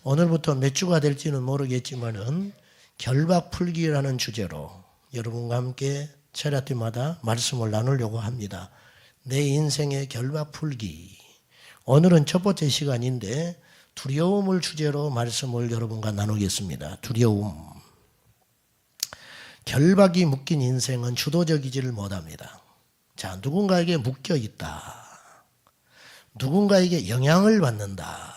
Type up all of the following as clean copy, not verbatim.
오늘부터 몇 주가 될지는 모르겠지만은 결박풀기라는 주제로 여러분과 함께 철야때마다 말씀을 나누려고 합니다. 내 인생의 결박풀기. 오늘은 첫 번째 시간인데 두려움을 주제로 말씀을 여러분과 나누겠습니다. 두려움. 결박이 묶인 인생은 주도적이지를 못합니다. 자, 누군가에게 묶여 있다. 누군가에게 영향을 받는다.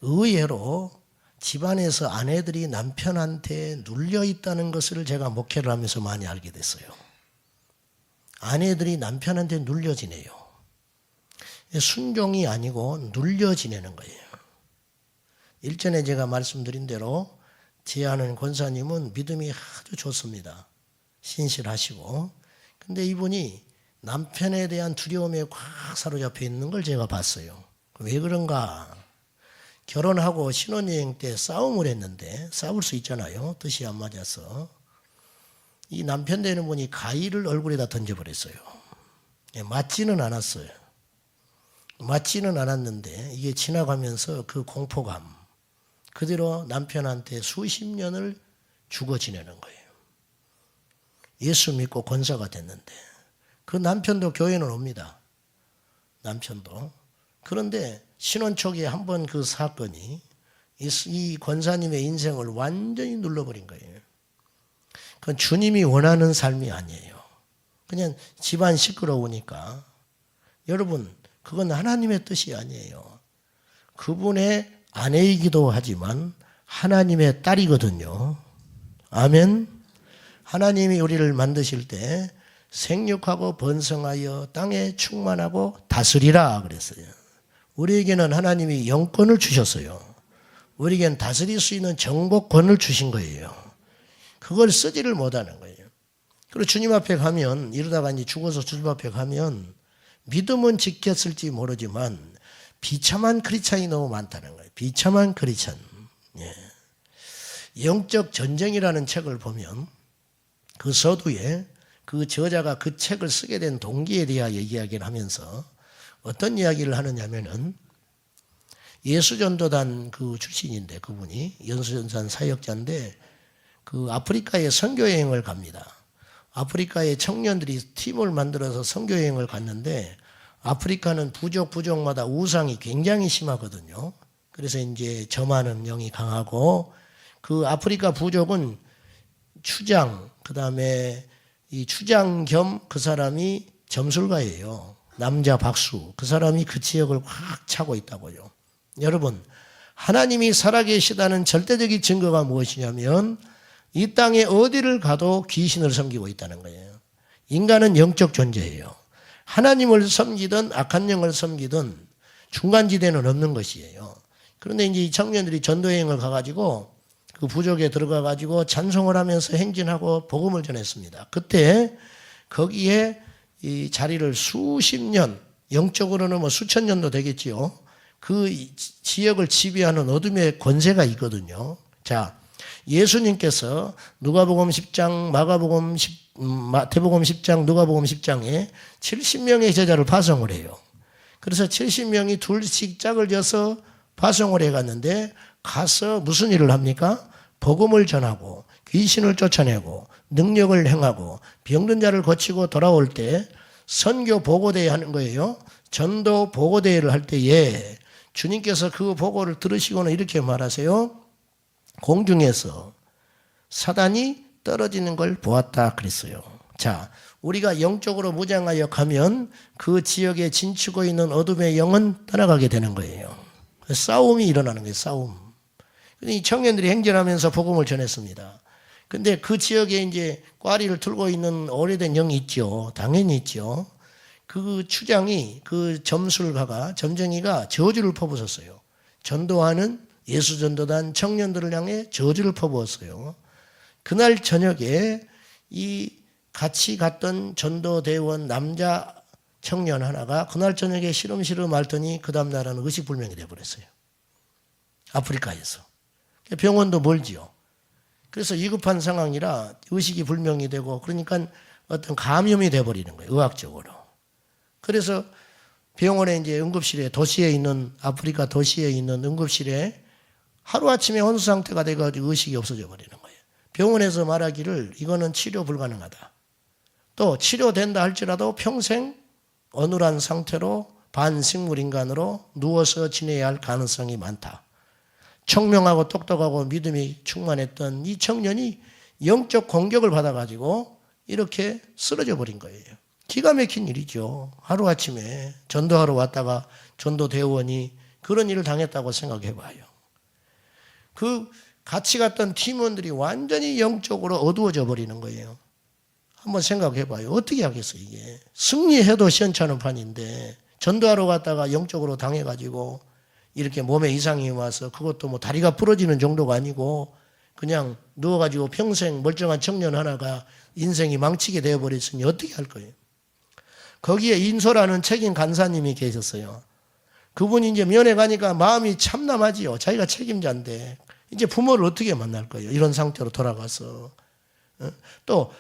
의외로 집안에서 아내들이 남편한테 눌려 있다는 것을 제가 목회를 하면서 많이 알게 됐어요. 아내들이 남편한테 눌려 지내요. 순종이 아니고 눌려 지내는 거예요. 일전에 제가 말씀드린 대로 제 아는 권사님은 믿음이 아주 좋습니다. 신실하시고. 근데 이분이 남편에 대한 두려움에 꽉 사로잡혀 있는 걸 제가 봤어요. 왜 그런가? 결혼하고 신혼여행 때 싸움을 했는데, 싸울 수 있잖아요. 뜻이 안 맞아서. 이 남편 되는 분이 가위를 얼굴에다 던져버렸어요. 맞지는 않았어요. 맞지는 않았는데 이게 지나가면서 그 공포감 그대로 남편한테 수십 년을 죽어 지내는 거예요. 예수 믿고 권사가 됐는데 그 남편도 교회는 옵니다. 남편도. 그런데 신혼 초기에 한번 그 사건이 이 권사님의 인생을 완전히 눌러버린 거예요. 그건 주님이 원하는 삶이 아니에요. 그냥 집안 시끄러우니까. 여러분, 그건 하나님의 뜻이 아니에요. 그분의 아내이기도 하지만 하나님의 딸이거든요. 아멘. 하나님이 우리를 만드실 때 생육하고 번성하여 땅에 충만하고 다스리라 그랬어요. 우리에게는 하나님이 영권을 주셨어요. 우리에게는 다스릴 수 있는 정복권을 주신 거예요. 그걸 쓰지를 못하는 거예요. 그리고 주님 앞에 가면 이러다가 이제 죽어서 주님 앞에 가면 믿음은 지켰을지 모르지만 비참한 크리스찬이 너무 많다는 거예요. 비참한 크리스찬. 예. 영적 전쟁이라는 책을 보면 그 서두에 그 저자가 그 책을 쓰게 된 동기에 대하여 이야기를 하면서 어떤 이야기를 하느냐면은 예수전도단 그 출신인데 그분이 연수전산 사역자인데 그 아프리카에 선교여행을 갑니다. 아프리카의 청년들이 팀을 만들어서 선교여행을 갔는데 아프리카는 부족마다 우상이 굉장히 심하거든요. 그래서 이제 점하는 영이 강하고 그 아프리카 부족은 추장, 그 다음에 이 추장 겸 그 사람이 점술가예요. 남자 박수. 그 사람이 그 지역을 확 차고 있다고요. 여러분, 하나님이 살아계시다는 절대적인 증거가 무엇이냐면 이 땅에 어디를 가도 귀신을 섬기고 있다는 거예요. 인간은 영적 존재예요. 하나님을 섬기든 악한 영을 섬기든 중간지대는 없는 것이에요. 그런데 이제 이 청년들이 전도여행을 가가지고 그 부족에 들어가가지고 찬송을 하면서 행진하고 복음을 전했습니다. 그때 거기에 이 자리를 수십 년, 영적으로는 뭐 수천 년도 되겠지요. 그 지역을 지배하는 어둠의 권세가 있거든요. 자, 예수님께서 누가복음 10장, 마태복음 10장, 누가복음 10장에 70명의 제자를 파송을 해요. 그래서 70명이 둘씩 짝을 져서 파송을 해갔는데 가서 무슨 일을 합니까? 복음을 전하고 귀신을 쫓아내고 능력을 행하고 병든 자를 고치고 돌아올 때 선교 보고대회 하는 거예요. 전도 보고대회를 할 때에 주님께서 그 보고를 들으시고는 이렇게 말하세요. 공중에서 사단이 떨어지는 걸 보았다 그랬어요. 자, 우리가 영적으로 무장하여 가면 그 지역에 진치고 있는 어둠의 영은 떠나가게 되는 거예요. 싸움이 일어나는 거예요. 싸움. 이 청년들이 행진하면서 복음을 전했습니다. 근데 그 지역에 이제 꽈리를 틀고 있는 오래된 영이 있죠. 당연히 있죠. 그 추장이, 그 점술가가, 점쟁이가 저주를 퍼부었어요. 전도하는 예수전도단 청년들을 향해 저주를 퍼부었어요. 그날 저녁에 이 같이 갔던 전도대원 남자 청년 하나가 그날 저녁에 시름시름 앓더니 그 다음날은 의식불명이 되어버렸어요. 아프리카에서. 병원도 멀지요. 그래서 위급한 상황이라 의식이 불명이 되고 그러니까 어떤 감염이 되어버리는 거예요. 의학적으로. 그래서 병원에 이제 응급실에 도시에 있는 아프리카 도시에 있는 응급실에 하루아침에 혼수 상태가 돼가지고 의식이 없어져 버리는 거예요. 병원에서 말하기를 이거는 치료 불가능하다. 또 치료된다 할지라도 평생 어눌한 상태로 반식물인간으로 누워서 지내야 할 가능성이 많다. 청명하고 똑똑하고 믿음이 충만했던 이 청년이 영적 공격을 받아가지고 이렇게 쓰러져 버린 거예요. 기가 막힌 일이죠. 하루아침에 전도하러 왔다가 전도대원이 그런 일을 당했다고 생각해 봐요. 그 같이 갔던 팀원들이 완전히 영적으로 어두워져 버리는 거예요. 한번 생각해 봐요. 어떻게 하겠어요, 이게. 승리해도 시원찮은 판인데 전도하러 갔다가 영적으로 당해가지고 이렇게 몸에 이상이 와서 그것도 뭐 다리가 부러지는 정도가 아니고 그냥 누워가지고 평생 멀쩡한 청년 하나가 인생이 망치게 되어버렸으니 어떻게 할 거예요? 거기에 인소라는 책임 간사님이 계셨어요. 그분이 이제 면회 가니까 마음이 참담하지요. 자기가 책임자인데 이제 부모를 어떻게 만날 거예요? 이런 상태로 돌아가서. 또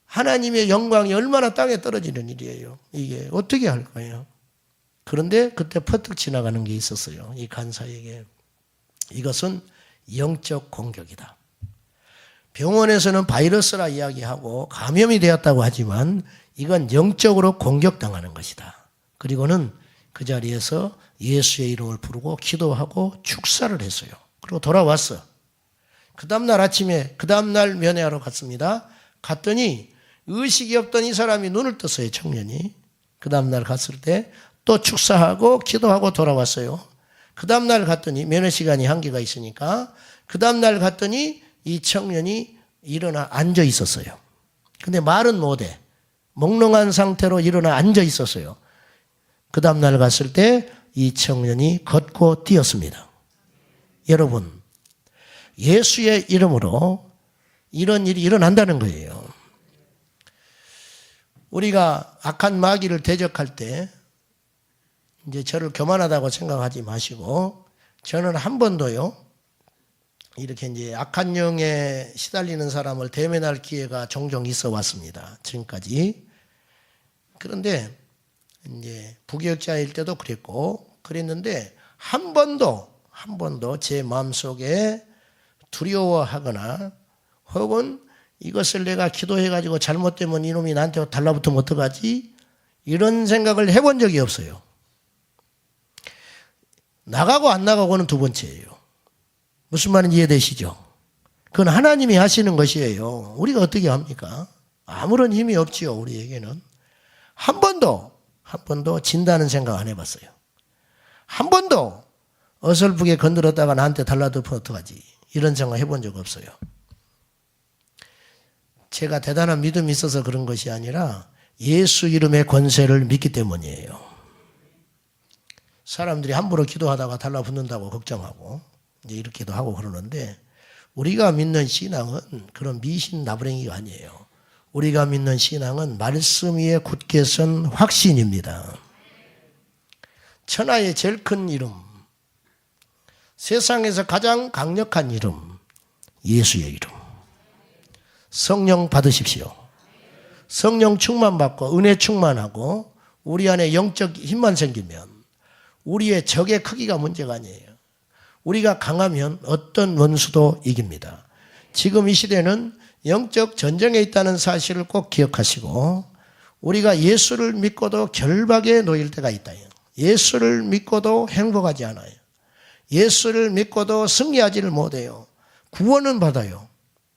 하나님의 영광이 얼마나 땅에 떨어지는 일이에요. 이게 어떻게 할 거예요? 그런데 그때 퍼뜩 지나가는 게 있었어요. 이 간사에게. 이것은 영적 공격이다. 병원에서는 바이러스라 이야기하고 감염이 되었다고 하지만 이건 영적으로 공격당하는 것이다. 그리고는 그 자리에서 예수의 이름을 부르고 기도하고 축사를 했어요. 그리고 돌아왔어. 그 다음날 아침에 그 다음날 면회하러 갔습니다. 갔더니 의식이 없던 이 사람이 눈을 떴어요. 청년이. 그 다음날 갔을 때 또 축사하고 기도하고 돌아왔어요. 그 다음날 갔더니 면회 시간이 한계가 있으니까 그 다음날 갔더니 이 청년이 일어나 앉아 있었어요. 근데 말은 못해. 몽롱한 상태로 일어나 앉아 있었어요. 그 다음날 갔을 때 이 청년이 걷고 뛰었습니다. 여러분, 예수의 이름으로 이런 일이 일어난다는 거예요. 우리가 악한 마귀를 대적할 때 이제 저를 교만하다고 생각하지 마시고 저는 한 번도요 이렇게 이제 악한 영에 시달리는 사람을 대면할 기회가 종종 있어 왔습니다. 지금까지. 그런데 이제 부교육자일 때도 그랬는데 한 번도 제 마음속에 두려워하거나 혹은 이것을 내가 기도해가지고 잘못되면 이놈이 나한테 달라붙으면 어떡하지? 이런 생각을 해본 적이 없어요. 나가고 안 나가고는 두 번째예요. 무슨 말인지 이해되시죠? 그건 하나님이 하시는 것이에요. 우리가 어떻게 합니까? 아무런 힘이 없지요, 우리에게는. 한 번도 진다는 생각 안 해봤어요. 한 번도 어설프게 건드렸다가 나한테 달라붙으면 어떡하지? 이런 생각 해본 적 없어요. 제가 대단한 믿음이 있어서 그런 것이 아니라 예수 이름의 권세를 믿기 때문이에요. 사람들이 함부로 기도하다가 달라붙는다고 걱정하고 이제 이렇게도 하고 그러는데 우리가 믿는 신앙은 그런 미신 나부랭이가 아니에요. 우리가 믿는 신앙은 말씀 위에 굳게 선 확신입니다. 천하의 제일 큰 이름, 세상에서 가장 강력한 이름, 예수의 이름. 성령 받으십시오. 성령 충만받고 은혜 충만하고 우리 안에 영적 힘만 생기면 우리의 적의 크기가 문제가 아니에요. 우리가 강하면 어떤 원수도 이깁니다. 지금 이 시대는 영적 전쟁에 있다는 사실을 꼭 기억하시고 우리가 예수를 믿고도 결박에 놓일 때가 있다. 예수를 믿고도 행복하지 않아요. 예수를 믿고도 승리하지를 못해요. 구원은 받아요.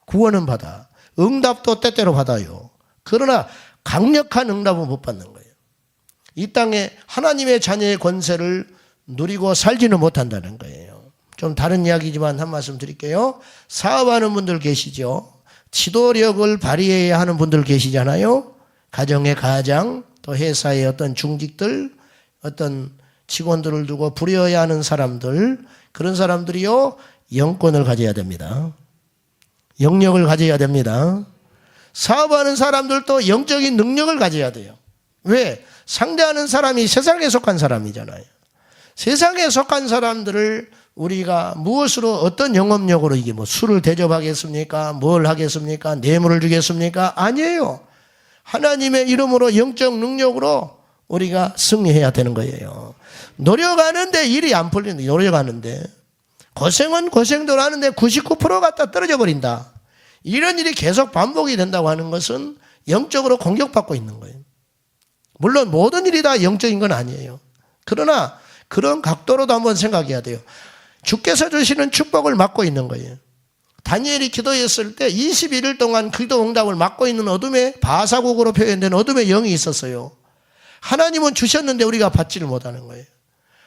구원은 받아. 응답도 때때로 받아요. 그러나 강력한 응답은 못 받는 거예요. 이 땅에 하나님의 자녀의 권세를 누리고 살지는 못한다는 거예요. 좀 다른 이야기지만 한 말씀 드릴게요. 사업하는 분들 계시죠? 지도력을 발휘해야 하는 분들 계시잖아요. 가정의 가장, 또 회사의 어떤 중직들, 어떤 직원들을 두고 부려야 하는 사람들, 그런 사람들이요 영권을 가져야 됩니다. 영역을 가져야 됩니다. 사업하는 사람들도 영적인 능력을 가져야 돼요. 왜? 상대하는 사람이 세상에 속한 사람이잖아요. 세상에 속한 사람들을 우리가 무엇으로 어떤 영업력으로 이게 뭐 술을 대접하겠습니까? 뭘 하겠습니까? 뇌물을 주겠습니까? 아니에요. 하나님의 이름으로 영적 능력으로 우리가 승리해야 되는 거예요. 노력하는데 일이 안 풀리는, 노력하는데 고생은 고생대로 하는데 99% 갖다 떨어져 버린다. 이런 일이 계속 반복이 된다고 하는 것은 영적으로 공격받고 있는 거예요. 물론 모든 일이 다 영적인 건 아니에요. 그러나 그런 각도로도 한번 생각해야 돼요. 주께서 주시는 축복을 막고 있는 거예요. 다니엘이 기도했을 때 21일 동안 기도 응답을 막고 있는 어둠의 바사국으로 표현된 어둠의 영이 있었어요. 하나님은 주셨는데 우리가 받지를 못하는 거예요.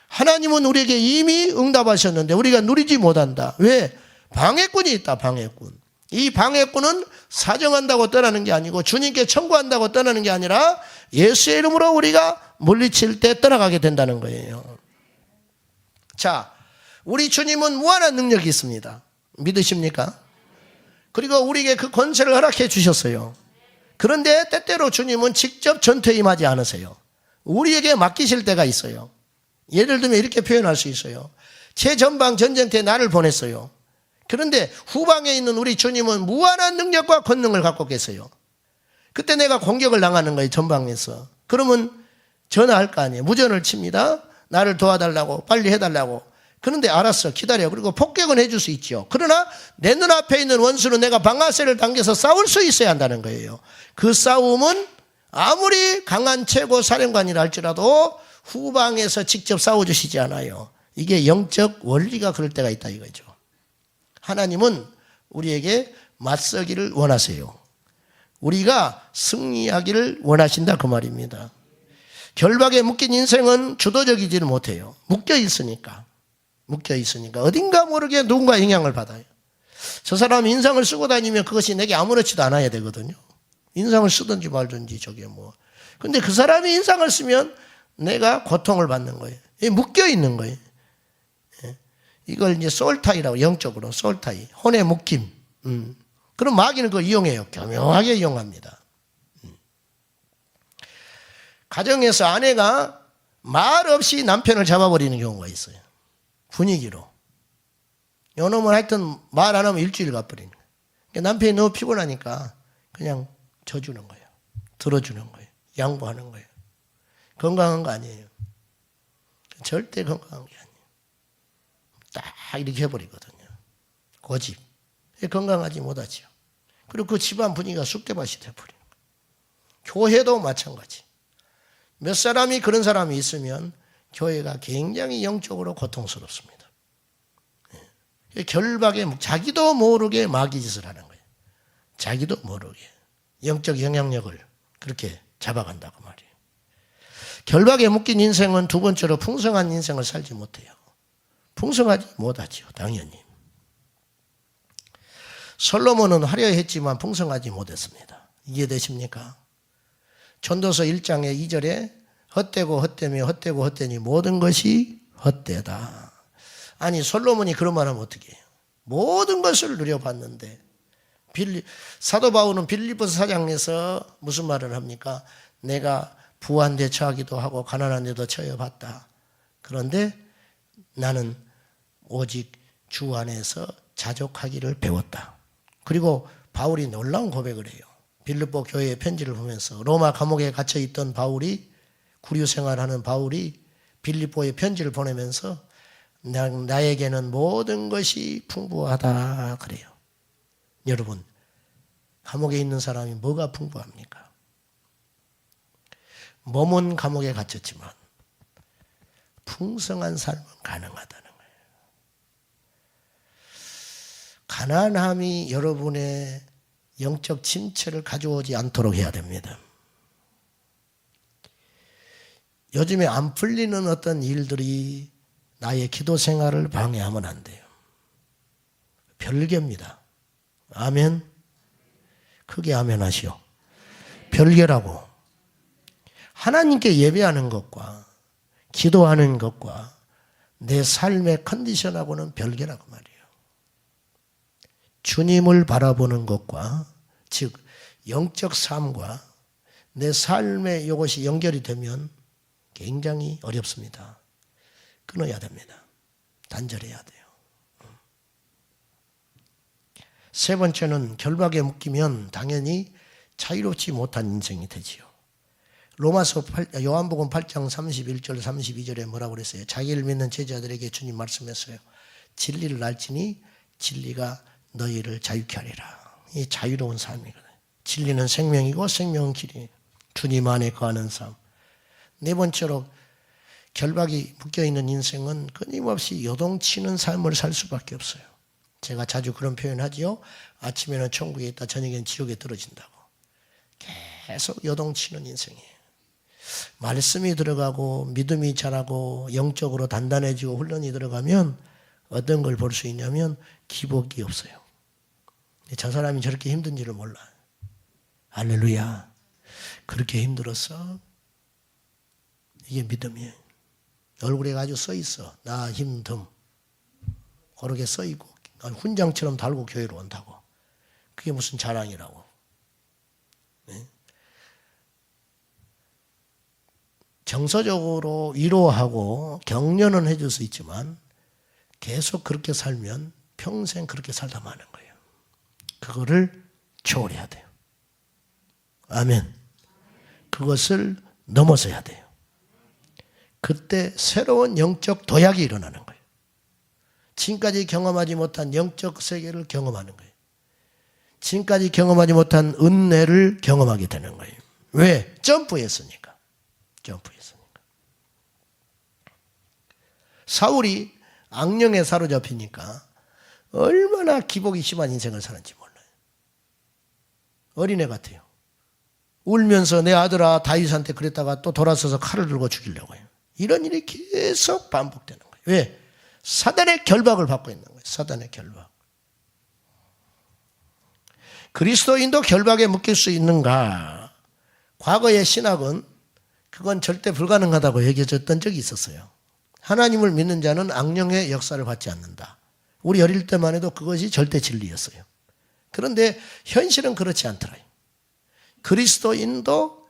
하나님은 우리에게 이미 응답하셨는데 우리가 누리지 못한다. 왜? 방해꾼이 있다. 방해꾼. 이 방해꾼은 사정한다고 떠나는 게 아니고 주님께 청구한다고 떠나는 게 아니라 예수의 이름으로 우리가 물리칠 때 떠나가게 된다는 거예요. 자, 우리 주님은 무한한 능력이 있습니다. 믿으십니까? 그리고 우리에게 그 권세를 허락해 주셨어요. 그런데 때때로 주님은 직접 전투에 임하지 않으세요. 우리에게 맡기실 때가 있어요. 예를 들면 이렇게 표현할 수 있어요. 최전방 전쟁터에 나를 보냈어요. 그런데 후방에 있는 우리 주님은 무한한 능력과 권능을 갖고 계세요. 그때 내가 공격을 당하는 거예요. 전방에서. 그러면 전화할 거 아니에요. 무전을 칩니다. 나를 도와달라고, 빨리 해달라고. 그런데 알았어, 기다려. 그리고 폭격은 해줄 수 있죠. 그러나 내 눈앞에 있는 원수는 내가 방아쇠를 당겨서 싸울 수 있어야 한다는 거예요. 그 싸움은 아무리 강한 최고 사령관이라 할지라도 후방에서 직접 싸워주시지 않아요. 이게 영적 원리가 그럴 때가 있다 이거죠. 하나님은 우리에게 맞서기를 원하세요. 우리가 승리하기를 원하신다 그 말입니다. 결박에 묶인 인생은 주도적이지는 못해요. 묶여 있으니까 어딘가 모르게 누군가 영향을 받아요. 저 사람이 인상을 쓰고 다니면 그것이 내게 아무렇지도 않아야 되거든요. 인상을 쓰든지 말든지 저게 뭐. 근데 그 사람이 인상을 쓰면 내가 고통을 받는 거예요. 묶여 있는 거예요. 이걸 이제 소울타이라고, 영적으로 소울타이, 혼의 묶임. 그럼 마귀는 그걸 이용해요. 교묘하게 이용합니다. 가정에서 아내가 말 없이 남편을 잡아버리는 경우가 있어요. 분위기로. 요놈은 하여튼 말 안 하면 일주일 가버리는 거예요. 그러니까 남편이 너무 피곤하니까 그냥 져주는 거예요. 들어주는 거예요. 양보하는 거예요. 건강한 거 아니에요. 절대 건강한 게 아니에요. 딱 이렇게 해버리거든요. 고집. 건강하지 못하죠. 그리고 그 집안 분위기가 쑥대밭이 돼버리는 거예요. 교회도 마찬가지. 몇 사람이 그런 사람이 있으면 교회가 굉장히 영적으로 고통스럽습니다. 결박에 자기도 모르게 마귀짓을 하는 거예요. 자기도 모르게 영적 영향력을 그렇게 잡아간다고 말이에요. 결박에 묶인 인생은 두 번째로 풍성한 인생을 살지 못해요. 풍성하지 못하죠. 당연히. 솔로몬은 화려했지만 풍성하지 못했습니다. 이해되십니까? 전도서 1장의 2절에 헛되고 헛되며 헛되고 헛되니 모든 것이 헛되다. 아니 솔로몬이 그런 말 하면 어떻게 해요? 모든 것을 누려봤는데 사도 바울은 빌립보서 4장에서 무슨 말을 합니까? 내가 부한 데 처하기도 하고 가난한 데도 처해봤다. 그런데 나는 오직 주 안에서 자족하기를 배웠다. 그리고 바울이 놀라운 고백을 해요. 빌립보 교회의 편지를 보면서 로마 감옥에 갇혀있던 바울이 구류 생활하는 바울이 빌립보에 편지를 보내면서 나에게는 모든 것이 풍부하다 그래요. 여러분 감옥에 있는 사람이 뭐가 풍부합니까? 몸은 감옥에 갇혔지만 풍성한 삶은 가능하다는 거예요. 가난함이 여러분의 영적 침체를 가져오지 않도록 해야 됩니다. 요즘에 안 풀리는 어떤 일들이 나의 기도 생활을 방해하면 안 돼요. 별개입니다. 아멘. 크게 아멘 하시오. 별개라고. 하나님께 예배하는 것과 기도하는 것과 내 삶의 컨디션하고는 별개라고 말이에요. 주님을 바라보는 것과 즉 영적 삶과 내 삶의 이것이 연결이 되면 굉장히 어렵습니다. 끊어야 됩니다. 단절해야 돼요. 세 번째는 결박에 묶이면 당연히 자유롭지 못한 인생이 되지요. 요한복음 8장 31절 32절에 뭐라고 그랬어요? 자기를 믿는 제자들에게 주님 말씀했어요. 진리를 알지니 진리가 너희를 자유케 하리라. 이 자유로운 삶이거든요. 진리는 생명이고 생명은 길이에요. 주님 안에 거하는 삶. 네 번째로 결박이 묶여있는 인생은 끊임없이 요동치는 삶을 살 수밖에 없어요. 제가 자주 그런 표현하지요. 아침에는 천국에 있다 저녁에는 지옥에 떨어진다고. 계속 요동치는 인생이에요. 말씀이 들어가고 믿음이 자라고 영적으로 단단해지고 훈련이 들어가면 어떤 걸 볼 수 있냐면 기복이 없어요. 저 사람이 저렇게 힘든지를 몰라요. 할렐루야. 그렇게 힘들었어? 이게 믿음이에요. 얼굴에 아주 써 있어. 나 힘듦. 그렇게 써 있고 훈장처럼 달고 교회로 온다고. 그게 무슨 자랑이라고. 네? 정서적으로 위로하고 격려는 해줄 수 있지만 계속 그렇게 살면 평생 그렇게 살다 마는 거예요. 그거를 초월해야 돼요. 아멘. 그것을 넘어서야 돼요. 그때 새로운 영적 도약이 일어나는 거예요. 지금까지 경험하지 못한 영적 세계를 경험하는 거예요. 지금까지 경험하지 못한 은혜를 경험하게 되는 거예요. 왜? 점프했으니까. 점프했으니까. 사울이 악령에 사로잡히니까 얼마나 기복이 심한 인생을 사는지 몰라요. 어린애 같아요. 울면서 내 아들아 다윗한테 그랬다가 또 돌아서서 칼을 들고 죽이려고 해요. 이런 일이 계속 반복되는 거예요. 왜? 사단의 결박을 받고 있는 거예요. 사단의 결박. 그리스도인도 결박에 묶일 수 있는가? 과거의 신학은 그건 절대 불가능하다고 얘기해줬던 적이 있었어요. 하나님을 믿는 자는 악령의 역사를 받지 않는다. 우리 어릴 때만 해도 그것이 절대 진리였어요. 그런데 현실은 그렇지 않더라고요. 그리스도인도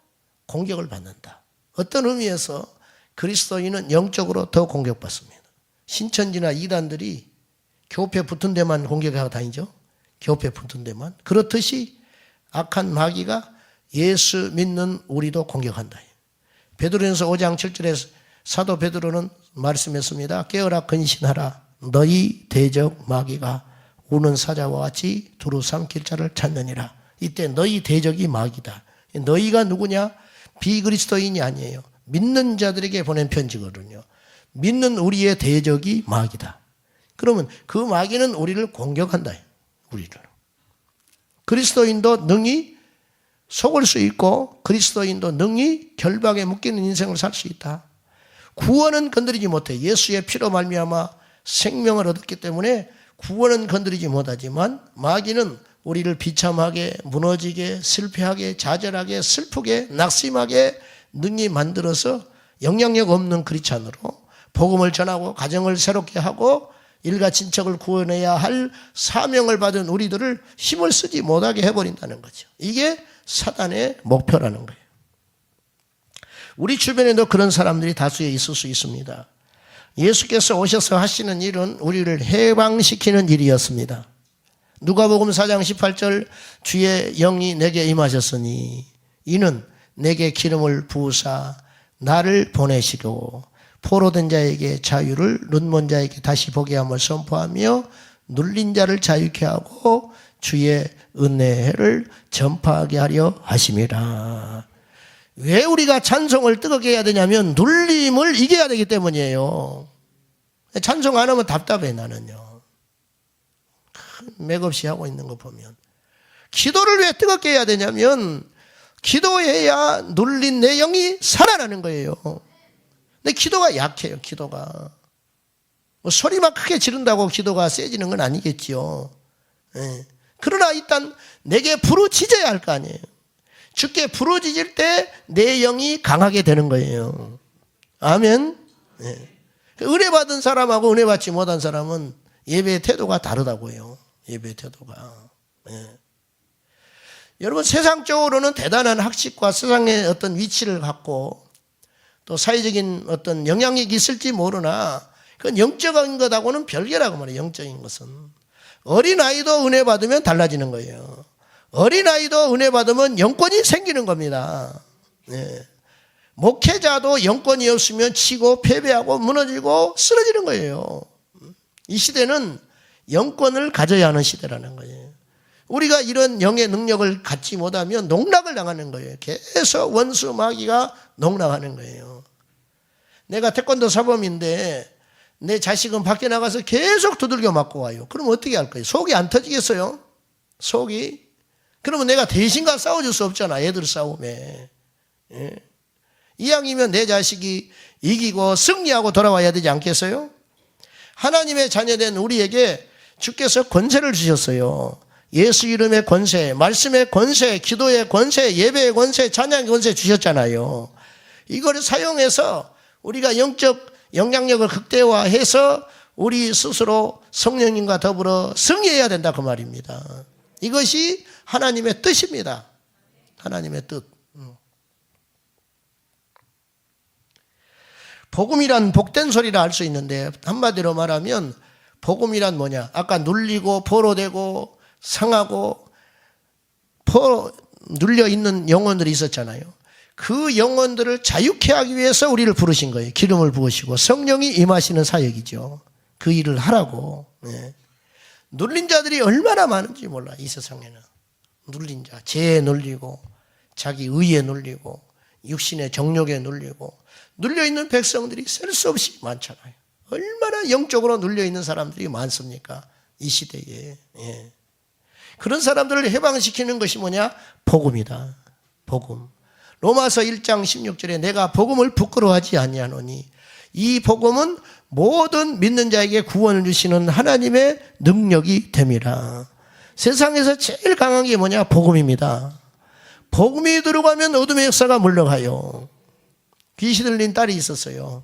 공격을 받는다. 어떤 의미에서 그리스도인은 영적으로 더 공격받습니다. 신천지나 이단들이 교회 붙은 데만 공격하고 다니죠. 교회 붙은 데만. 그렇듯이 악한 마귀가 예수 믿는 우리도 공격한다. 베드로전서 5장 7절에 사도 베드로는 말씀했습니다. 깨어라 근신하라. 너희 대적 마귀가 우는 사자와 같이 두루 삼킬 자를 찾느니라. 이때 너희 대적이 마귀다. 너희가 누구냐? 비그리스도인이 아니에요. 믿는 자들에게 보낸 편지거든요. 믿는 우리의 대적이 마귀다. 그러면 그 마귀는 우리를 공격한다. 우리를. 그리스도인도 능히 속을 수 있고 그리스도인도 능히 결박에 묶이는 인생을 살 수 있다. 구원은 건드리지 못해. 예수의 피로 말미암아 생명을 얻었기 때문에 구원은 건드리지 못하지만 마귀는 우리를 비참하게 무너지게 실패하게 좌절하게 슬프게 낙심하게 능히 만들어서 영향력 없는 크리스찬으로 복음을 전하고 가정을 새롭게 하고 일가 친척을 구원해야 할 사명을 받은 우리들을 힘을 쓰지 못하게 해버린다는 거죠. 이게 사단의 목표라는 거예요. 우리 주변에도 그런 사람들이 다수에 있을 수 있습니다. 예수께서 오셔서 하시는 일은 우리를 해방시키는 일이었습니다. 누가복음 4장 18절 주의 영이 내게 임하셨으니 이는 내게 기름을 부으사 나를 보내시고 포로된 자에게 자유를 눈먼 자에게 다시 보게 함을 선포하며 눌린 자를 자유케 하고 주의 은혜를 전파하게 하려 하심이라. 왜 우리가 찬송을 뜨겁게 해야 되냐면 눌림을 이겨야 되기 때문이에요. 찬송 안 하면 답답해 나는요. 맥없이 하고 있는 거 보면. 기도를 왜 뜨겁게 해야 되냐면 기도해야 눌린 내 영이 살아나는 거예요. 근데 기도가 약해요. 기도가. 뭐 소리만 크게 지른다고 기도가 세지는 건 아니겠지요. 네. 그러나 일단 내게 부르짖어야 할 거 아니에요. 주께 부르짖을 때 내 영이 강하게 되는 거예요. 아멘. 네. 은혜 받은 사람하고 은혜 받지 못한 사람은 예배의 태도가 다르다고요. 예배의 태도가. 네. 여러분 세상적으로는 대단한 학식과 세상의 어떤 위치를 갖고 또 사회적인 어떤 영향력이 있을지 모르나 그건 영적인 것하고는 별개라고 말해요. 영적인 것은. 어린아이도 은혜 받으면 달라지는 거예요. 어린아이도 은혜 받으면 영권이 생기는 겁니다. 네. 목회자도 영권이 없으면 치고 패배하고 무너지고 쓰러지는 거예요. 이 시대는 영권을 가져야 하는 시대라는 거예요. 우리가 이런 영의 능력을 갖지 못하면 농락을 당하는 거예요. 계속 원수 마귀가 농락하는 거예요. 내가 태권도 사범인데 내 자식은 밖에 나가서 계속 두들겨 맞고 와요. 그럼 어떻게 할 거예요? 속이 안 터지겠어요? 속이? 그러면 내가 대신과 싸워줄 수 없잖아. 애들 싸움에. 예. 이왕이면 내 자식이 이기고 승리하고 돌아와야 되지 않겠어요? 하나님의 자녀된 우리에게 주께서 권세를 주셨어요. 예수 이름의 권세, 말씀의 권세, 기도의 권세, 예배의 권세, 찬양의 권세 주셨잖아요. 이걸 사용해서 우리가 영적 영향력을 극대화해서 우리 스스로 성령님과 더불어 승리해야 된다 그 말입니다. 이것이 하나님의 뜻입니다. 하나님의 뜻. 복음이란 복된 소리라 할 수 있는데 한마디로 말하면 복음이란 뭐냐? 아까 눌리고 포로되고 상하고 눌려있는 영혼들이 있었잖아요. 그 영혼들을 자유케 하기 위해서 우리를 부르신 거예요. 기름을 부으시고 성령이 임하시는 사역이죠. 그 일을 하라고. 네. 눌린 자들이 얼마나 많은지 몰라. 이 세상에는 눌린 자, 죄에 눌리고 자기 의에 눌리고 육신의 정욕에 눌리고 눌려있는 백성들이 셀 수 없이 많잖아요. 얼마나 영적으로 눌려있는 사람들이 많습니까? 이 시대에. 예. 그런 사람들을 해방시키는 것이 뭐냐? 복음이다. 복음. 로마서 1장 16절에 내가 복음을 부끄러워하지 아니하노니 이 복음은 모든 믿는 자에게 구원을 주시는 하나님의 능력이 됨이라. 세상에서 제일 강한 게 뭐냐? 복음입니다. 복음이 들어가면 어둠의 역사가 물러가요. 귀신 들린 딸이 있었어요.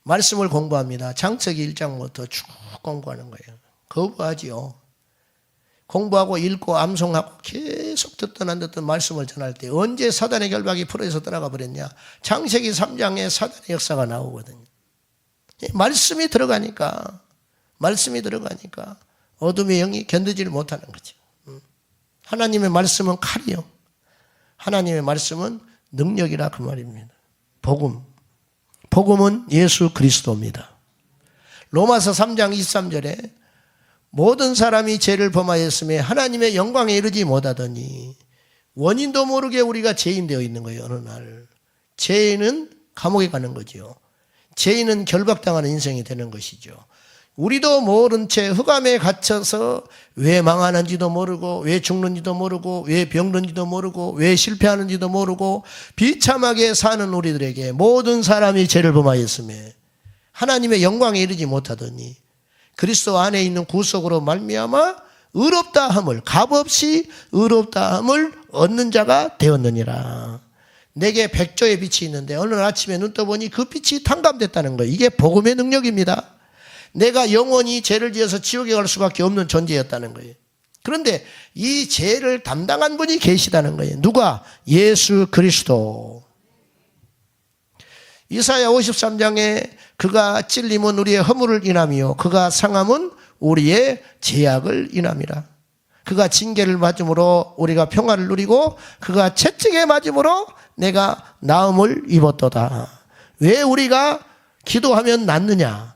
말씀을 공부합니다. 창세기 1장부터 쭉 공부하는 거예요. 거부하지요. 공부하고 읽고 암송하고 계속 듣던 안 듣던 말씀을 전할 때 언제 사단의 결박이 풀어져서 떠나가 버렸냐? 창세기 3장에 사단의 역사가 나오거든요. 말씀이 들어가니까 어둠의 영이 견디지를 못하는 거죠. 하나님의 말씀은 칼이요. 하나님의 말씀은 능력이라 그 말입니다. 복음은 예수 그리스도입니다. 로마서 3장 23절에 모든 사람이 죄를 범하였으며 하나님의 영광에 이르지 못하더니 원인도 모르게 우리가 죄인 되어 있는 거예요. 어느 날 죄인은 감옥에 가는 거죠. 죄인은 결박당하는 인생이 되는 것이죠. 우리도 모른 채 흑암에 갇혀서 왜 망하는지도 모르고 왜 죽는지도 모르고 왜 병든지도 모르고 왜 실패하는지도 모르고 비참하게 사는 우리들에게 모든 사람이 죄를 범하였으며 하나님의 영광에 이르지 못하더니 그리스도 안에 있는 구속으로 말미암아 의롭다 함을 값없이 의롭다 함을 얻는 자가 되었느니라. 내게 백조의 빛이 있는데 어느 아침에 눈 떠보니 그 빛이 탕감됐다는 거예요. 이게 복음의 능력입니다. 내가 영원히 죄를 지어서 지옥에 갈 수밖에 없는 존재였다는 거예요. 그런데 이 죄를 담당한 분이 계시다는 거예요. 누가? 예수 그리스도. 이사야 53장에 그가 찔림은 우리의 허물을 인함이요 그가 상함은 우리의 죄악을 인함이라. 그가 징계를 맞음으로 우리가 평화를 누리고 그가 채찍에 맞음으로 내가 나음을 입었도다. 왜 우리가 기도하면 낫느냐?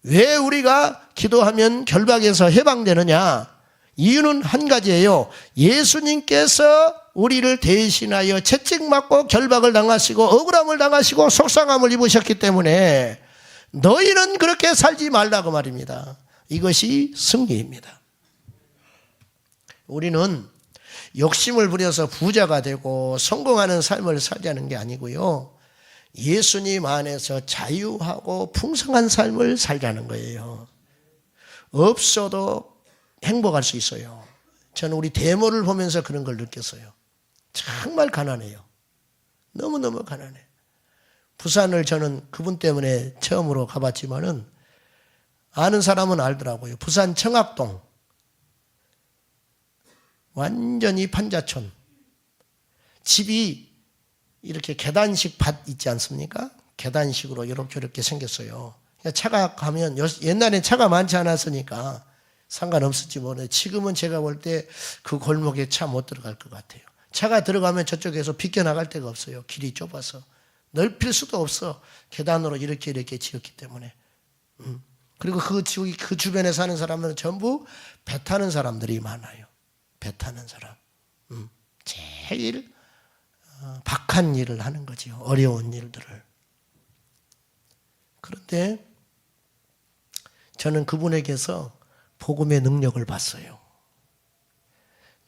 왜 우리가 기도하면 결박에서 해방되느냐? 이유는 한 가지예요. 예수님께서 우리를 대신하여 채찍 맞고 결박을 당하시고 억울함을 당하시고 속상함을 입으셨기 때문에 너희는 그렇게 살지 말라고 말입니다. 이것이 승리입니다. 우리는 욕심을 부려서 부자가 되고 성공하는 삶을 살자는 게 아니고요. 예수님 안에서 자유하고 풍성한 삶을 살자는 거예요. 없어도 행복할 수 있어요. 저는 우리 대모를 보면서 그런 걸 느꼈어요. 정말 가난해요. 너무너무 가난해. 부산을 저는 그분 때문에 처음으로 가봤지만은 아는 사람은 알더라고요. 부산 청학동. 완전히 판자촌. 집이 이렇게 계단식 밭 있지 않습니까? 계단식으로 이렇게 생겼어요. 차가 가면 옛날엔 차가 많지 않았으니까 상관없었지 모르는데 지금은 제가 볼 때 그 골목에 차 못 들어갈 것 같아요. 차가 들어가면 저쪽에서 비껴나갈 데가 없어요. 길이 좁아서. 넓힐 수도 없어. 계단으로 이렇게 지었기 때문에. 그리고 그 주변에 사는 사람들은 전부 배 타는 사람들이 많아요. 배 타는 사람. 제일 박한 일을 하는 거지요. 어려운 일들을. 그런데 저는 그분에게서 복음의 능력을 봤어요.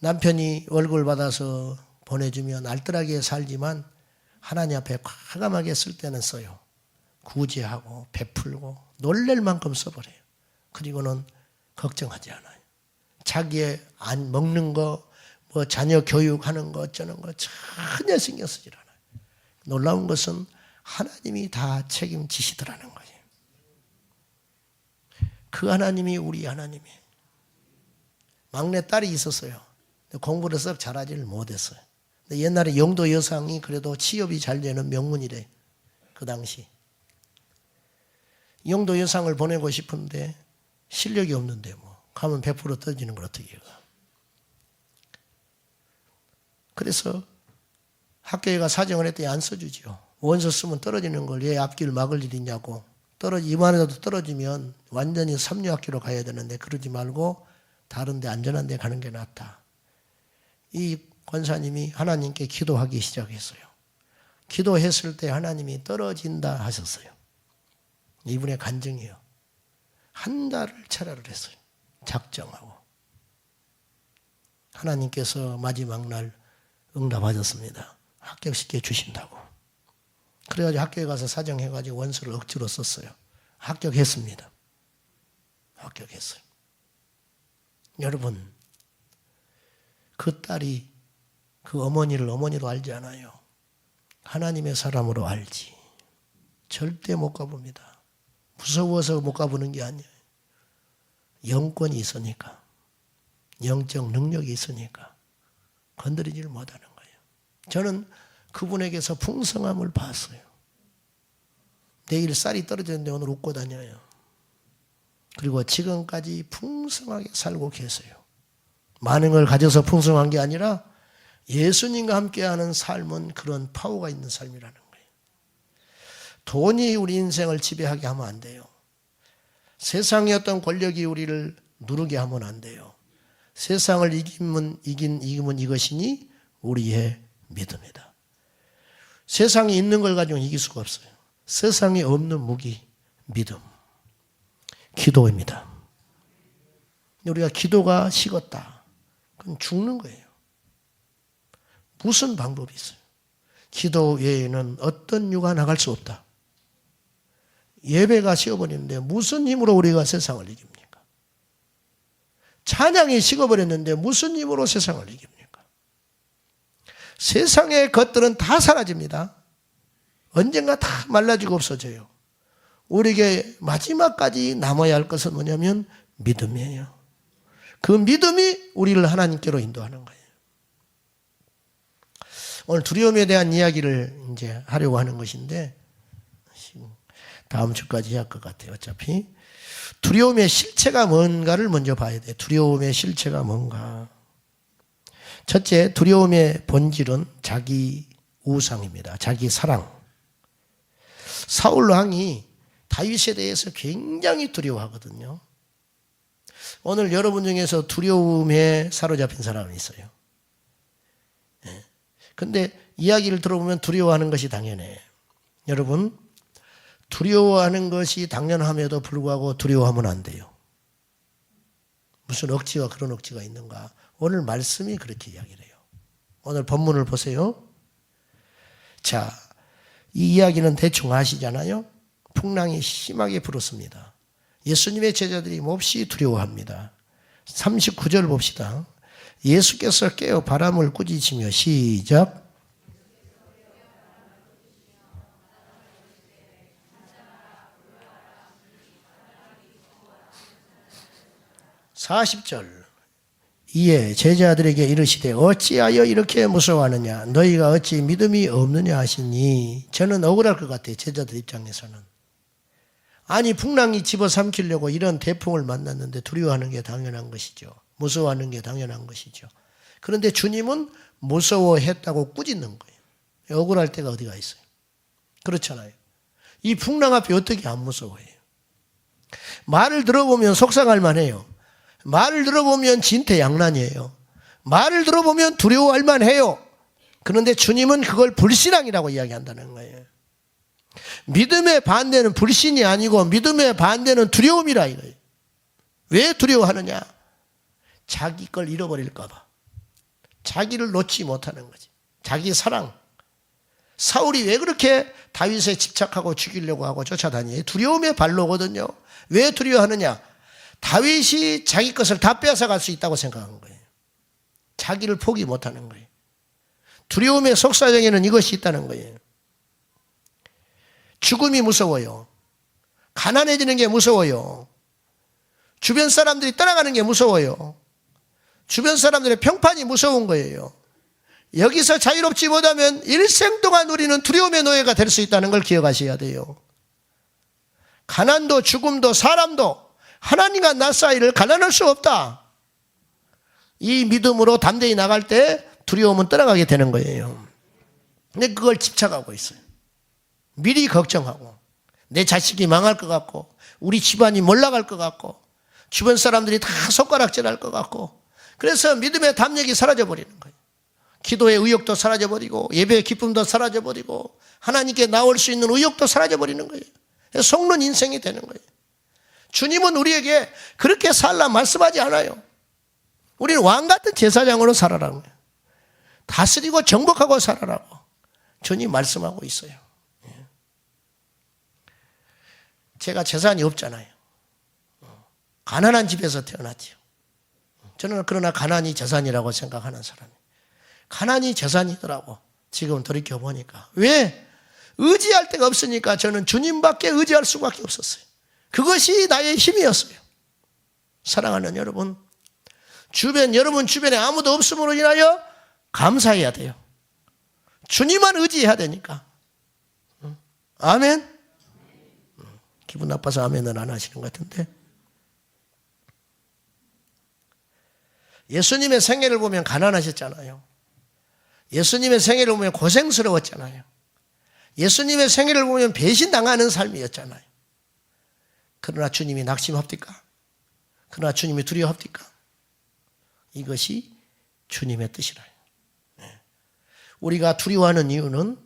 남편이 월급을 받아서 보내주면 알뜰하게 살지만 하나님 앞에 과감하게 쓸 때는 써요. 구제하고 베풀고 놀랄 만큼 써버려요. 그리고는 걱정하지 않아요. 자기의 안 먹는 거, 뭐 자녀 교육하는 거 어쩌는 거 전혀 신경 쓰지 않아요. 놀라운 것은 하나님이 다 책임지시더라는 거예요. 그 하나님이 우리 하나님이에요. 막내 딸이 있었어요. 공부를 썩 잘하지를 못했어요. 근데 옛날에 영도 여상이 그래도 취업이 잘 되는 명문이래. 그 당시. 영도 여상을 보내고 싶은데 실력이 없는데 뭐 가면 100% 떨어지는 걸 어떻게 해요. 그래서 학교에 가 사정을 했더니 안 써주죠. 원서 쓰면 떨어지는 걸 왜 앞길을 막을 일이 있냐고. 이만해도 떨어지면 완전히 삼류학교로 가야 되는데 그러지 말고 다른 데 안전한 데 가는 게 낫다. 이 권사님이 하나님께 기도하기 시작했어요. 기도했을 때 하나님이 떨어진다 하셨어요. 이분의 간증이에요. 한 달을 철야를 했어요. 작정하고. 하나님께서 마지막 날 응답하셨습니다. 합격시켜 주신다고. 그래가지고 학교에 가서 사정해가지고 원서를 억지로 썼어요. 합격했습니다. 합격했어요. 여러분, 그 딸이 그 어머니를 어머니로 알지 않아요. 하나님의 사람으로 알지. 절대 못 가봅니다. 무서워서 못 가보는 게 아니에요. 영권이 있으니까. 영적 능력이 있으니까 건드리지를 못하는 거예요. 저는 그분에게서 풍성함을 봤어요. 내일 쌀이 떨어졌는데 오늘 웃고 다녀요. 그리고 지금까지 풍성하게 살고 계세요. 많은 걸 가져서 풍성한 게 아니라 예수님과 함께하는 삶은 그런 파워가 있는 삶이라는 거예요. 돈이 우리 인생을 지배하게 하면 안 돼요. 세상의 어떤 권력이 우리를 누르게 하면 안 돼요. 세상을 이기면 이것이니 우리의 믿음이다. 세상에 있는 걸 가지고는 이길 수가 없어요. 세상에 없는 무기, 믿음, 기도입니다. 우리가 기도가 식었다. 그건 죽는 거예요. 무슨 방법이 있어요? 기도 외에는 어떤 유가 나갈 수 없다. 예배가 식어버리는데 무슨 힘으로 우리가 세상을 이깁니까? 찬양이 식어버렸는데 무슨 힘으로 세상을 이깁니까? 세상의 것들은 다 사라집니다. 언젠가 다 말라지고 없어져요. 우리에게 마지막까지 남아야 할 것은 뭐냐면 믿음이에요. 그 믿음이 우리를 하나님께로 인도하는 거예요. 오늘 두려움에 대한 이야기를 이제 하려고 하는 것인데 다음 주까지 해야 할 것 같아요. 어차피 두려움의 실체가 뭔가를 먼저 봐야 돼요. 두려움의 실체가 뭔가. 첫째, 두려움의 본질은 자기 우상입니다. 자기 사랑. 사울 왕이 다윗에 대해서 굉장히 두려워하거든요. 오늘 여러분 중에서 두려움에 사로잡힌 사람이 있어요. 근데 이야기를 들어보면 두려워하는 것이 당연해요. 여러분, 두려워하는 것이 당연함에도 불구하고 두려워하면 안 돼요. 무슨 억지와 그런 억지가 있는가? 오늘 말씀이 그렇게 이야기를 해요. 오늘 본문을 보세요. 자, 이 이야기는 대충 아시잖아요. 풍랑이 심하게 불었습니다. 예수님의 제자들이 몹시 두려워합니다. 39절 봅시다. 예수께서 깨어 바람을 꾸짖으며 시작. 40절. 이에 제자들에게 이르시되 어찌하여 이렇게 무서워하느냐 너희가 어찌 믿음이 없느냐 하시니. 저는 억울할 것 같아요. 제자들 입장에서는. 아니 풍랑이 집어삼키려고 이런 대풍을 만났는데 두려워하는 게 당연한 것이죠. 무서워하는 게 당연한 것이죠. 그런데 주님은 무서워했다고 꾸짖는 거예요. 억울할 때가 어디가 있어요. 그렇잖아요. 이 풍랑 앞에 어떻게 안 무서워해요. 말을 들어보면 속상할 만해요. 말을 들어보면 진퇴양난이에요. 말을 들어보면 두려워할 만해요. 그런데 주님은 그걸 불신앙이라고 이야기한다는 거예요. 믿음의 반대는 불신이 아니고 믿음의 반대는 두려움이라 이거예요. 왜 두려워하느냐? 자기 걸 잃어버릴까 봐. 자기를 놓지 못하는 거지. 자기 사랑. 사울이 왜 그렇게 다윗에 집착하고 죽이려고 하고 쫓아다니요? 두려움의 발로거든요. 왜 두려워하느냐? 다윗이 자기 것을 다 빼앗아갈 수 있다고 생각한 거예요. 자기를 포기 못하는 거예요. 두려움의 속사정에는 이것이 있다는 거예요. 죽음이 무서워요. 가난해지는 게 무서워요. 주변 사람들이 떠나가는 게 무서워요. 주변 사람들의 평판이 무서운 거예요. 여기서 자유롭지 못하면 일생 동안 우리는 두려움의 노예가 될 수 있다는 걸 기억하셔야 돼요. 가난도 죽음도 사람도 하나님과 나 사이를 갈라놓을 수 없다. 이 믿음으로 담대히 나갈 때 두려움은 떠나가게 되는 거예요. 근데 그걸 집착하고 있어요. 미리 걱정하고 내 자식이 망할 것 같고 우리 집안이 몰락할 것 같고 주변 사람들이 다 손가락질할 것 같고 그래서 믿음의 담력이 사라져버리는 거예요. 기도의 의욕도 사라져버리고 예배의 기쁨도 사라져버리고 하나님께 나올 수 있는 의욕도 사라져버리는 거예요. 속는 인생이 되는 거예요. 주님은 우리에게 그렇게 살라 말씀하지 않아요. 우리는 왕같은 제사장으로 살아라는 거예요. 다스리고 정복하고 살아라고 주님 말씀하고 있어요. 제가 재산이 없잖아요. 가난한 집에서 태어났죠. 저는 그러나 가난이 재산이라고 생각하는 사람이에요. 가난이 재산이더라고. 지금 돌이켜보니까. 왜? 의지할 데가 없으니까 저는 주님밖에 의지할 수밖에 없었어요. 그것이 나의 힘이었어요. 사랑하는 여러분, 여러분 주변에 아무도 없음으로 인하여 감사해야 돼요. 주님만 의지해야 되니까. 아멘? 기분 나빠서 아멘을 안 하시는 것 같은데. 예수님의 생애를 보면 가난하셨잖아요. 예수님의 생애를 보면 고생스러웠잖아요. 예수님의 생애를 보면 배신당하는 삶이었잖아요. 그러나 주님이 낙심합니까? 그러나 주님이 두려워합니까? 이것이 주님의 뜻이라요. 우리가 두려워하는 이유는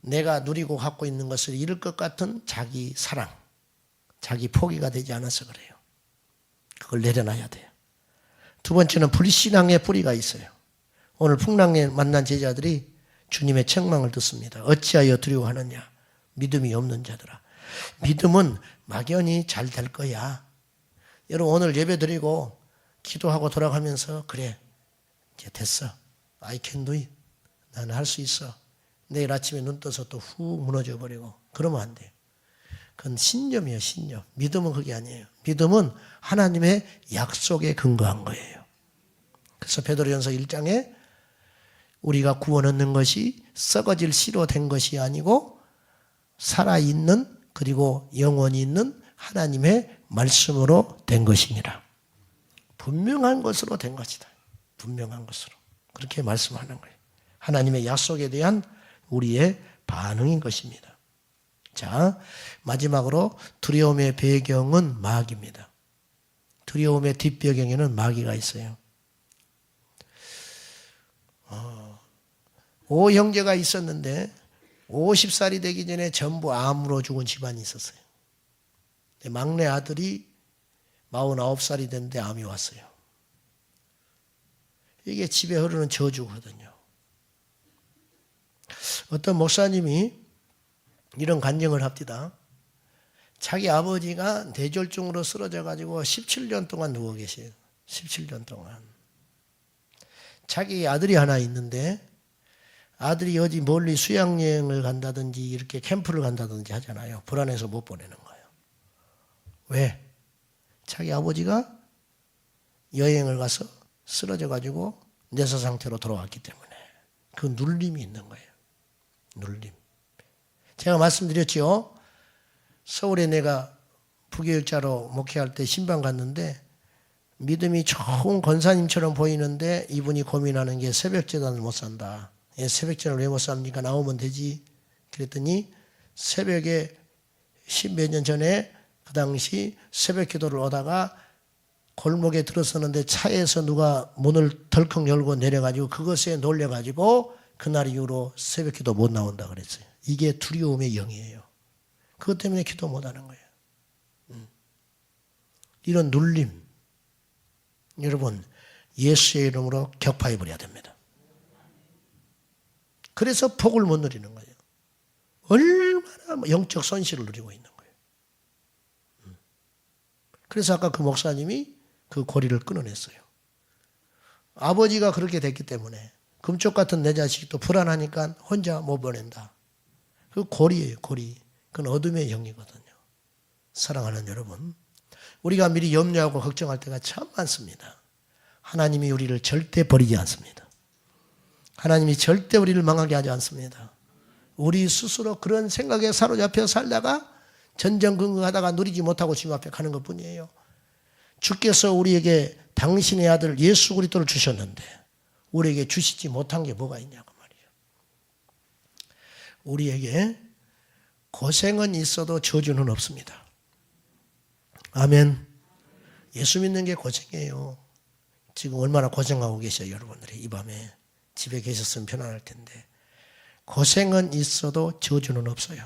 내가 누리고 갖고 있는 것을 잃을 것 같은 자기 사랑, 자기 포기가 되지 않아서 그래요. 그걸 내려놔야 돼요. 두 번째는 불신앙의 뿌리가 있어요. 오늘 풍랑에 만난 제자들이 주님의 책망을 듣습니다. 어찌하여 두려워하느냐? 믿음이 없는 자들아. 믿음은 막연히 잘 될 거야. 여러분 오늘 예배 드리고 기도하고 돌아가면서 그래 이제 됐어. I can do it. 나는 할 수 있어. 내일 아침에 눈 떠서 또 후 무너져 버리고 그러면 안 돼요. 그건 신념이에요. 신념. 믿음은 그게 아니에요. 믿음은 하나님의 약속에 근거한 거예요. 그래서 베드로전서 1장에 우리가 구원 얻는 것이 썩어질 씨로 된 것이 아니고 살아있는 그리고 영원히 있는 하나님의 말씀으로 된 것이니라. 분명한 것으로 된 것이다. 분명한 것으로. 그렇게 말씀하는 거예요. 하나님의 약속에 대한 우리의 반응인 것입니다. 자, 마지막으로 두려움의 배경은 마귀입니다. 두려움의 뒷배경에는 마귀가 있어요. 5형제가 있었는데 50살이 되기 전에 전부 암으로 죽은 집안이 있었어요. 막내 아들이 49살이 됐는데 암이 왔어요. 이게 집에 흐르는 저주거든요. 어떤 목사님이 이런 간증을 합니다. 자기 아버지가 뇌졸중으로 쓰러져 가지고 17년 동안 누워 계세요. 17년 동안. 자기 아들이 하나 있는데 아들이 어디 멀리 수양여행을 간다든지 이렇게 캠프를 간다든지 하잖아요. 불안해서 못 보내는 거예요. 왜? 자기 아버지가 여행을 가서 쓰러져 가지고 뇌사 상태로 돌아왔기 때문에 그 눌림이 있는 거예요. 눌림. 제가 말씀드렸죠. 서울에 내가 부교육자로 목회할 때 신방 갔는데 믿음이 좋은 권사님처럼 보이는데 이분이 고민하는 게 새벽제단을 못 산다. 새벽제단을 왜 못 삽니까? 나오면 되지. 그랬더니 새벽에 10몇 년 전에 그 당시 새벽 기도를 오다가 골목에 들어섰는데 차에서 누가 문을 덜컥 열고 내려가지고 그것에 놀려가지고 그날 이후로 새벽 기도 못 나온다 그랬어요. 이게 두려움의 영이에요. 그것 때문에 기도 못 하는 거예요. 이런 눌림, 여러분 예수의 이름으로 격파해 버려야 됩니다. 그래서 복을 못 누리는 거예요. 얼마나 영적 손실을 누리고 있는 거예요. 그래서 아까 그 목사님이 그 고리를 끊어냈어요. 아버지가 그렇게 됐기 때문에 금쪽 같은 내 자식도 불안하니까 혼자 못 보낸다. 그 고리예요, 고리. 그건 어둠의 영이거든요. 사랑하는 여러분, 우리가 미리 염려하고 걱정할 때가 참 많습니다. 하나님이 우리를 절대 버리지 않습니다. 하나님이 절대 우리를 망하게 하지 않습니다. 우리 스스로 그런 생각에 사로잡혀 살다가 전전긍긍하다가 누리지 못하고 주님 앞에 가는 것뿐이에요. 주께서 우리에게 당신의 아들 예수 그리스도를 주셨는데 우리에게 주시지 못한 게 뭐가 있냐고 말이에요. 우리에게 고생은 있어도 저주는 없습니다. 아멘. 예수 믿는 게 고생이에요. 지금 얼마나 고생하고 계셔요, 여러분들이. 이 밤에 집에 계셨으면 편안할 텐데. 고생은 있어도 저주는 없어요.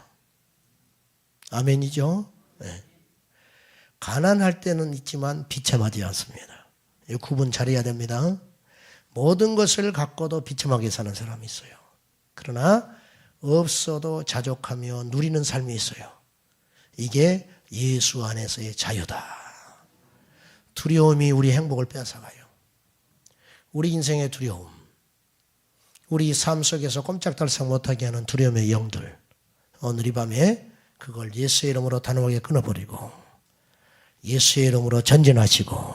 아멘이죠? 네. 가난할 때는 있지만 비참하지 않습니다. 구분 잘해야 됩니다. 모든 것을 갖고도 비참하게 사는 사람이 있어요. 그러나 없어도 자족하며 누리는 삶이 있어요. 이게 예수 안에서의 자유다. 두려움이 우리 행복을 뺏어가요. 우리 인생의 두려움, 우리 삶 속에서 꼼짝달싹 못하게 하는 두려움의 영들, 오늘 이 밤에 그걸 예수의 이름으로 단호하게 끊어버리고 예수의 이름으로 전진하시고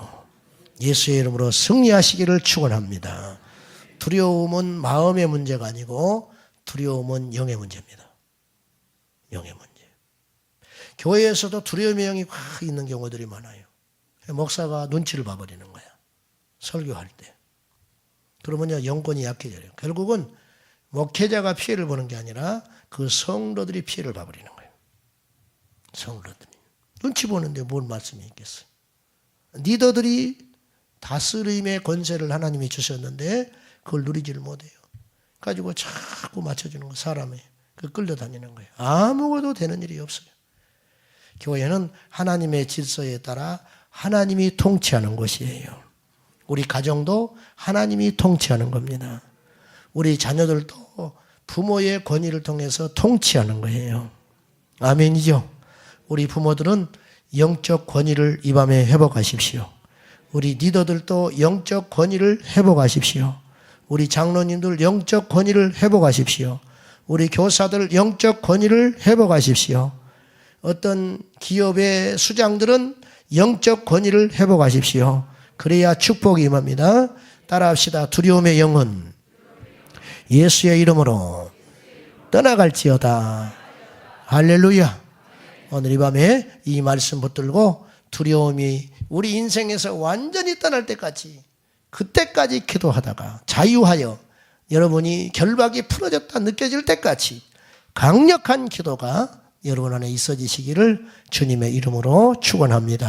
예수의 이름으로 승리하시기를 축원합니다. 두려움은 마음의 문제가 아니고 두려움은 영의 문제입니다. 영의 문제. 교회에서도 두려움의 영이 확 있는 경우들이 많아요. 목사가 눈치를 봐버리는 거야. 설교할 때. 그러면요, 영권이 약해져요. 결국은 목회자가 피해를 보는 게 아니라 그 성도들이 피해를 봐버리는 거예요. 성도들이. 눈치 보는데 뭘 말씀이 있겠어요. 리더들이 다스림의 권세를 하나님이 주셨는데 그걸 누리지를 못해요. 가지고 자꾸 맞춰주는 거, 사람이. 그 끌려다니는 거예요. 아무것도 되는 일이 없어요. 교회는 하나님의 질서에 따라 하나님이 통치하는 곳이에요. 우리 가정도 하나님이 통치하는 겁니다. 우리 자녀들도 부모의 권위를 통해서 통치하는 거예요. 아멘이죠? 우리 부모들은 영적 권위를 이 밤에 회복하십시오. 우리 리더들도 영적 권위를 회복하십시오. 우리 장로님들 영적 권위를 회복하십시오. 우리 교사들 영적 권위를 회복하십시오. 어떤 기업의 수장들은 영적 권위를 회복하십시오. 그래야 축복이 임합니다. 따라합시다. 두려움의 영은 예수의 이름으로 떠나갈지어다. 할렐루야. 오늘 이 밤에 이 말씀 붙들고 두려움이 우리 인생에서 완전히 떠날 때까지, 그때까지 기도하다가 자유하여 여러분이 결박이 풀어졌다 느껴질 때까지 강력한 기도가 여러분 안에 있어지시기를 주님의 이름으로 축원합니다.